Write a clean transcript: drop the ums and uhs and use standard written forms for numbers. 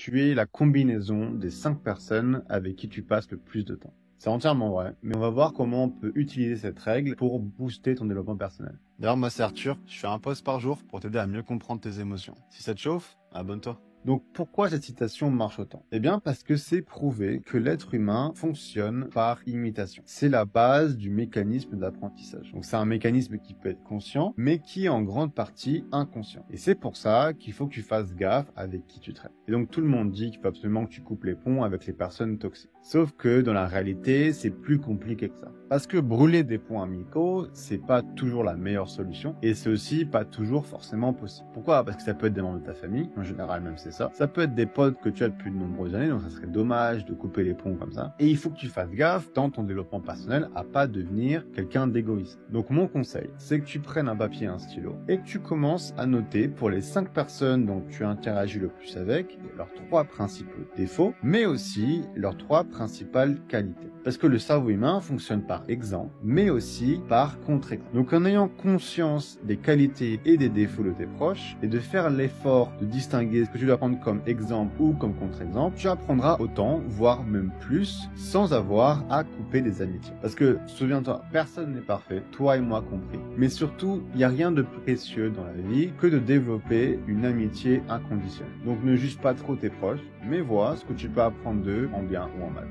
tu es la combinaison des 5 personnes avec qui tu passes le plus de temps. C'est entièrement vrai, mais on va voir comment on peut utiliser cette règle pour booster ton développement personnel. D'ailleurs, moi c'est Arthur, je fais un post par jour pour t'aider à mieux comprendre tes émotions. Si ça te chauffe, abonne-toi. Donc pourquoi cette citation marche autant? Eh bien parce que c'est prouvé que l'être humain fonctionne par imitation. C'est la base du mécanisme d'apprentissage. Donc c'est un mécanisme qui peut être conscient, mais qui est en grande partie inconscient. Et c'est pour ça qu'il faut que tu fasses gaffe avec qui tu traites. Et donc tout le monde dit qu'il faut absolument que tu coupes les ponts avec les personnes toxiques. Sauf que dans la réalité, c'est plus compliqué que ça. Parce que brûler des ponts amicaux, c'est pas toujours la meilleure solution, et c'est aussi pas toujours forcément possible. Pourquoi? Parce que ça peut être des membres de ta famille, en général même c'est ça. Ça peut être des potes que tu as depuis de nombreuses années, donc ça serait dommage de couper les ponts comme ça. Et il faut que tu fasses gaffe dans ton développement personnel à pas devenir quelqu'un d'égoïste. Donc mon conseil, c'est que tu prennes un papier et un stylo, et que tu commences à noter pour les 5 personnes dont tu interagis le plus avec, leurs 3 principaux défauts, mais aussi leurs 3 principales qualités. Parce que le cerveau humain fonctionne par exemple, mais aussi par contre-exemple. Donc en ayant conscience des qualités et des défauts de tes proches, et de faire l'effort de distinguer ce que tu dois prendre comme exemple ou comme contre-exemple, tu apprendras autant, voire même plus, sans avoir à couper des amitiés. Parce que, souviens-toi, personne n'est parfait, toi et moi compris. Mais surtout, il n'y a rien de précieux dans la vie que de développer une amitié inconditionnelle. Donc ne juge pas trop tes proches, mais vois ce que tu peux apprendre d'eux en bien ou en mal.